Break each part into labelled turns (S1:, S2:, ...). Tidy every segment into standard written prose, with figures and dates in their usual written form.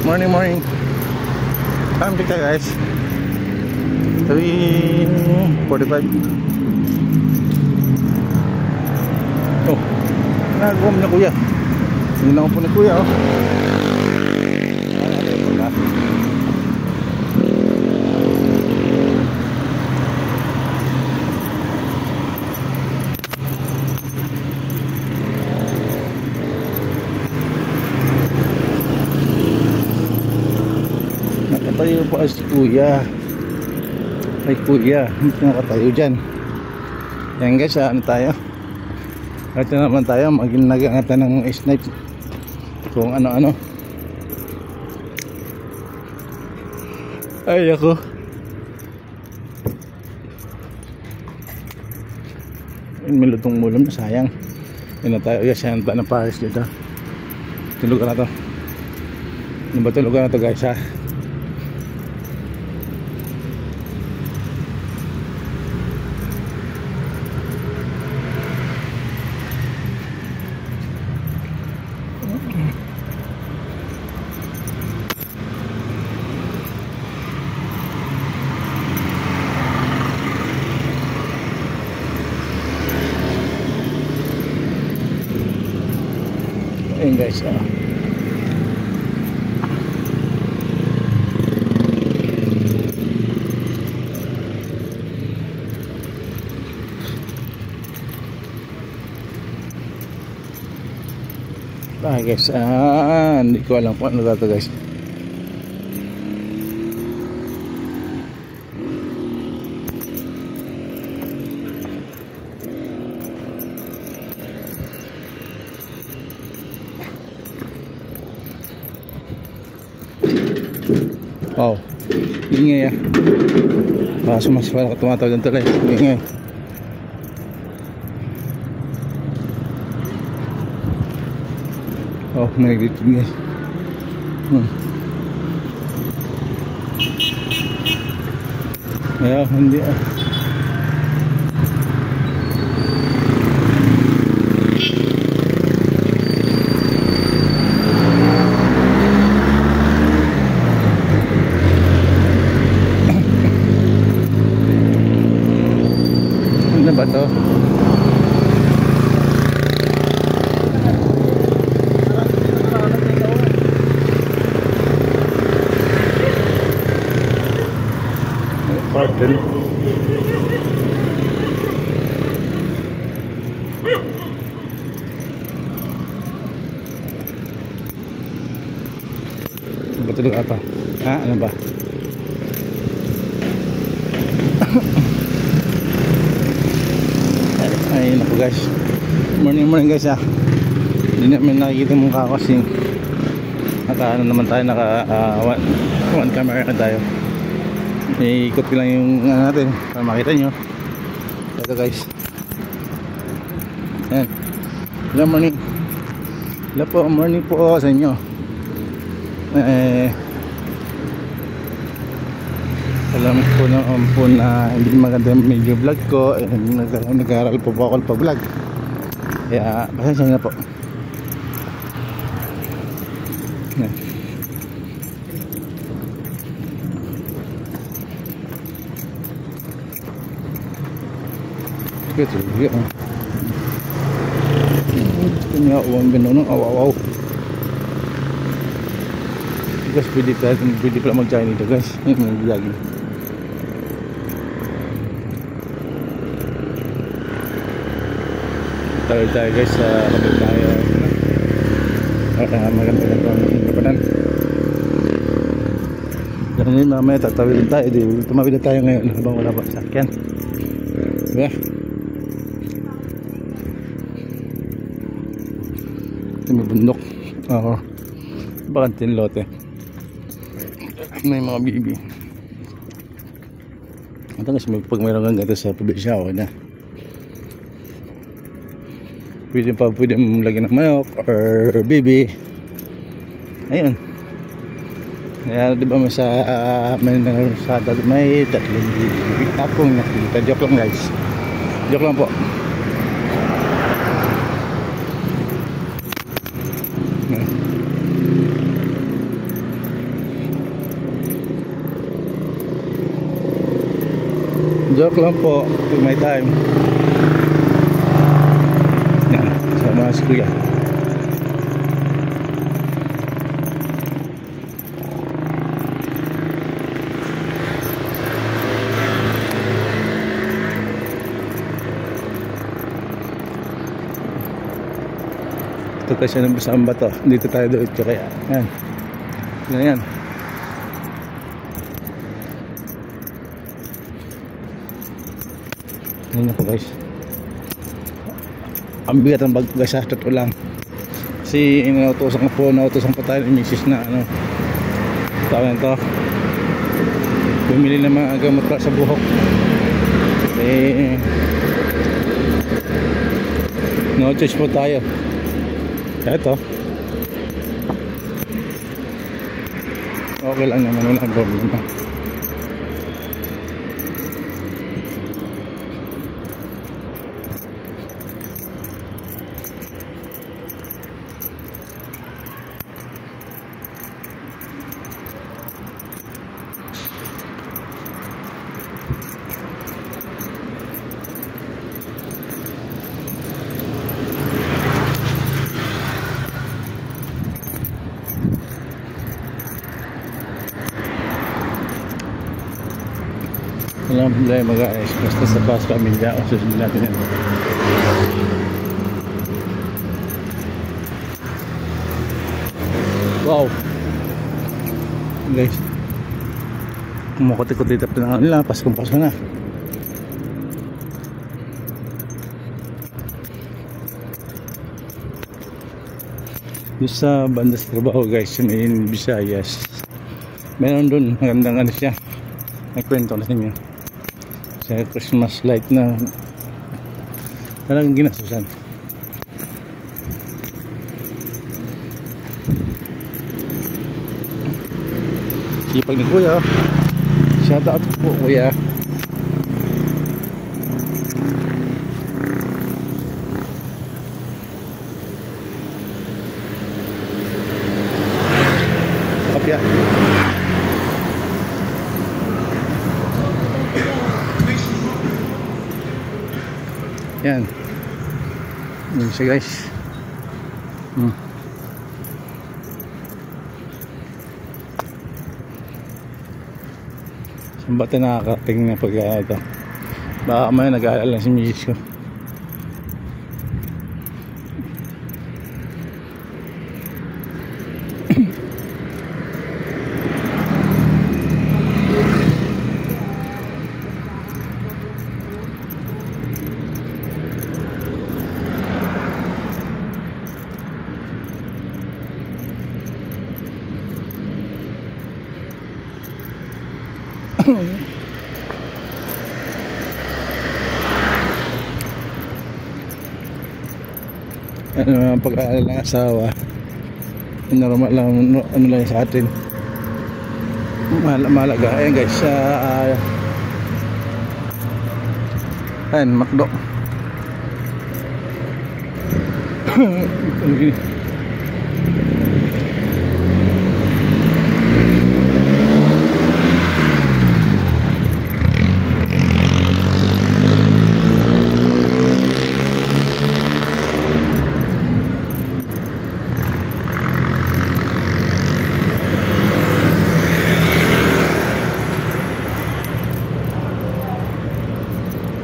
S1: Morning, morning. Time check tayo guys. 3:45. Oh, nagawa mo na kuya. Hindi na ako po ni kuya oh. Nakatayo po si kuya. Ay kuya, hindi nakatayo dyan. Yan guys, ano tayo? Ito naman tayo, nag-angatan ng snipe. Kung ano-ano. Ay ako. May lutong mulom na sayang. Yan na tayo, yan ng Paris dito. Itong lugar na to. Ano ba itong lugar na to guys ha? Ayun guys, guys, hindi ko alam kung ano dito guys. Oh, ingay ah. Kaso mas parang tumatawag ng tulay. Ingay. Oh, nagigitid guys. Ayaw, hindi ah. Ano ba to? Pardon. Betul apa? Ano ba? Ay naku guys. Morning guys ah. Hindi namin nakikita mong mukha ko kasi naka ano naman tayo, naka one camera na tayo. Iikot ko lang yung natin para makita nyo. Ito guys. Ayan. Hello morning. Hello po, morning po sa inyo. Alam ko naman po na hindi maganda yung medyo vlog ko. Nag-aaral po ako pa vlog. Kaya pasensya na po. Ayan. Gitu ya. Punya uang benonong aw. Guys, pwede pala mag-join dito guys. Yung lagi. Tayo guys sa kapit tayo. Maganda ang kapanan. Ganun mamaya tatawid tayo. Tumawid tayo ngayon habang wala pa sakyan. Diba? May bundok. Bakantin lote. May mga bibi. Ito guys, pag mayroon kang gato sa probinsya, okay na. Pwede mong lagyan ng manok or bibi. Ayun. Kaya diba may tatlong bibi. Tapong nakikita. Joke lang guys. Joke lang po. Joke lang po pag may time. Yan, sama si kuya. Ito kasi ng Basamba to. Dito tayo diretso kaya. Yan. Yan. Yan na po guys. Ang bigat ng bag guys, totoo lang. Kasi nautosan pa tayo ng misis na ano. Tawag to. Bumili ng mga gamot para sa buhok. No choice po tayo. Ito. Okay lang naman, walang problema. Walang problema guys, basta sa bus pamilya o susunod natin yan. Wow guys, kumakot-ikot dito pa nila, paskong pasko na. Yung sa banda sa trabaho guys, may Visayas, meron dun magandang ano siya, may kwento na sa inyo sa Christmas light na talagang ginasusan. Sipag ni kuya, shout out po kuya. Kapya yan. Yan siya guys. Saan ba ito nakakarating na pag ito? Baka may nag-aalala si misis ko. Ano ang pag-aalala ng asawa, normal lang, ano lang sa atin, malaga. Ayan guys, ayan, McDo.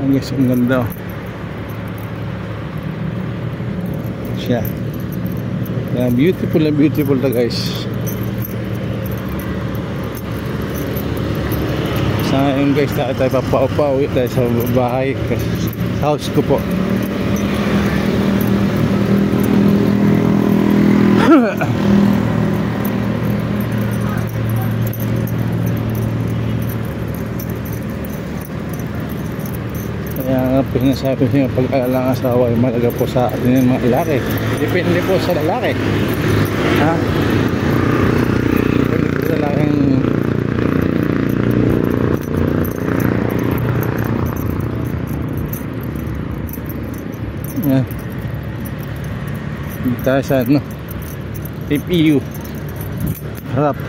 S1: Guys, ang ganda siya. Beautiful na beautiful na guys. Sa ngayon guys, tayo papauwi tayo sa bahay, sa house ko po. Kaya pinasabi niyo, pag-alala ng asawa ay malaga po sa atin yung mga lalaki. Depende po sa lalaki. Ha? Depende po sa lalaking yan. Dito tayo sa ano, TPU. Harap.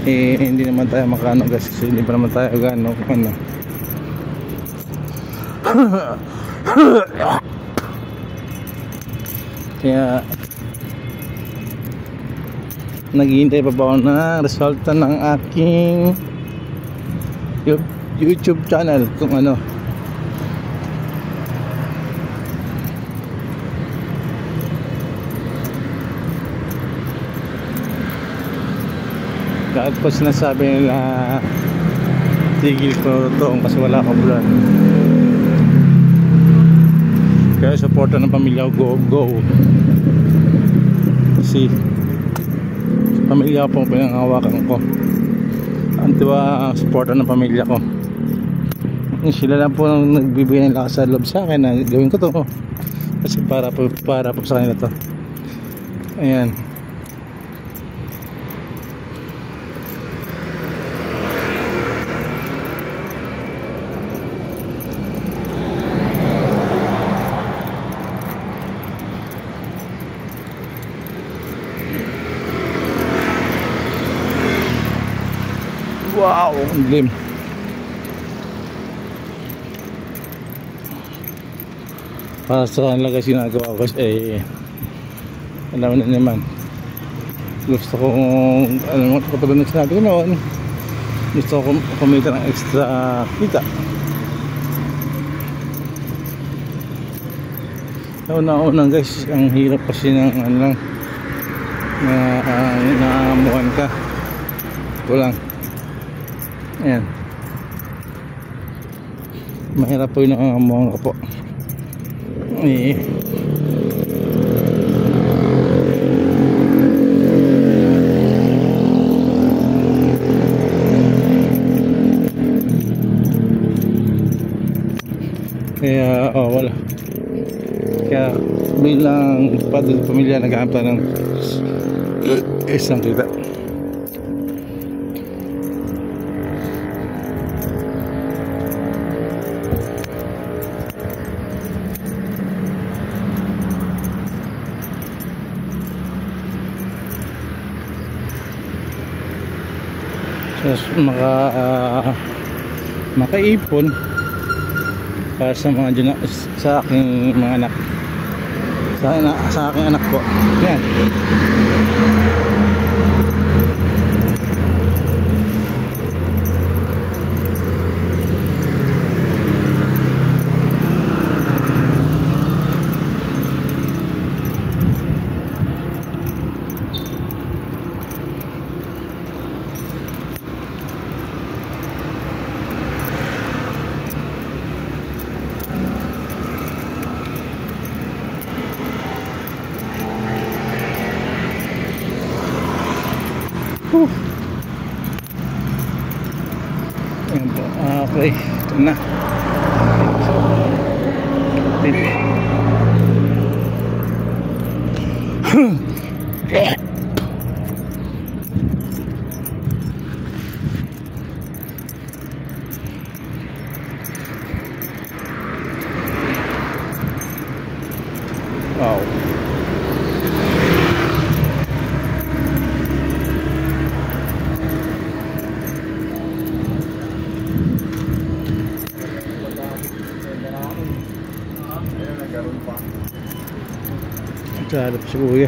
S1: eh hindi naman tayo makano guys, kasi hindi pa naman tayo gano ano. Kaya naghihintay pa ba ako na resulta ng aking YouTube channel kung ano. Kahit po sinasabi nila tigil ko ito kasi wala akong vlog, kaya supporta ng pamilya ko, go kasi pamilya po pinangahawakan ko, antiwa supporta ng pamilya ko. Sila lang po nagbibigay ng lakas sa loob sa akin na gawin ko to kasi para po sa kanila to. Ayan. Wow, ang dilim. Para sa kanila kasi ginagawa ko alam na naman, gusto kong katulad ng sinabi ko noon, gusto ko kumita ng extra kita. Una-unang guys, ang hirap kasi ng ano lang na naamuhan ka. Ito lang. Ayan, mahirap po yung naamuhan ka po. Kaya wala, kaya bilang padre pamilya naghahanap tayo ng isang kita. Makaipon para sa mga sa aking mga anak, sa aking anak ko. Yan. Ayan po. Okay, ito na. Wow. Harap si kuya.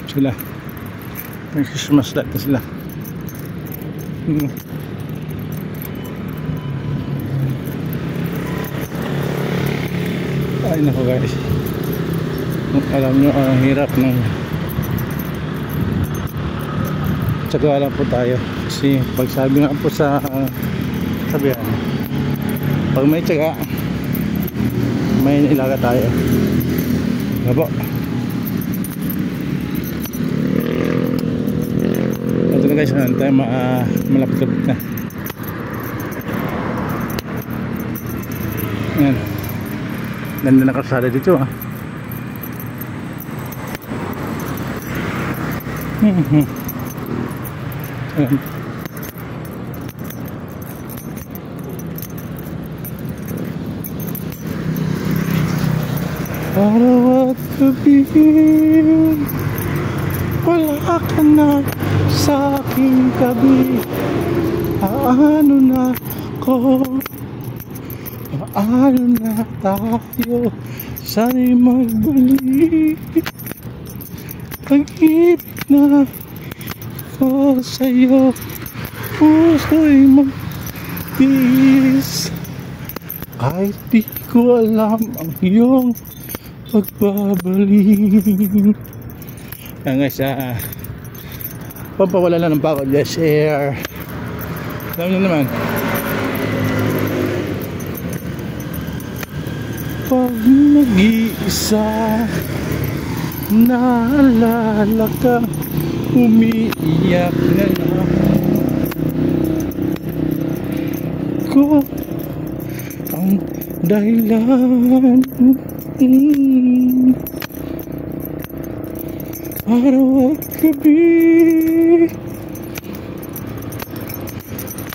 S1: Sila may Christmas light na sila. Ay nako guys, alam nyo ang hirap ng tsaga lang po tayo, kasi pag sabi nga po sa sabihan, pag may tsaga may ilaga tayo. Gabo. Ito na guys, tayo malapit-lapit na. Ayan. Ganda na kalsada dito ah. Ayan. Arawat gabi wala ka na sa aking tabi. Paano na ko? Paano na tayo? Sana'y magbalik. Pag-ibig na ko sa'yo, puso'y magtiis. Kahit di ko alam ang iyong pagbabalik. Kaya guys, pampawala na ng pagod, yes, share. Alam nyo naman, pag nag-iisa, naalala ka, umiiyak na lang ko ang dahilan. Araw at gabi,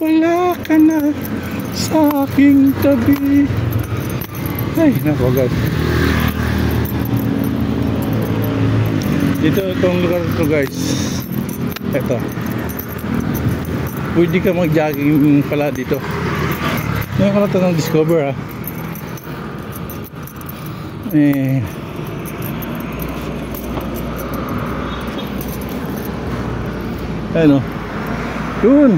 S1: wala ka na sa aking tabi. Ay, nako guys. Dito itong lugar to guys. Ito. Pwede ka mag-jogging pala dito. Ngayon ko na ito ng discover ha. Ano? Yun.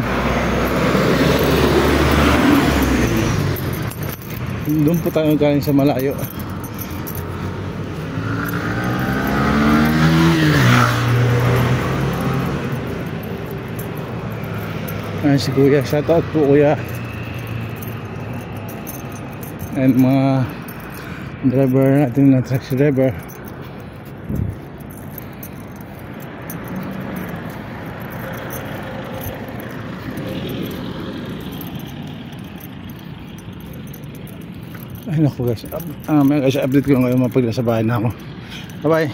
S1: Doon po tayo galing sa malayo. Ayan si Kuya. Shout out po Kuya. And mga driver natin na taxi driver. Ay naku guys, may guys update ko ngayon mapag nasa bahay na ako. Bye bye.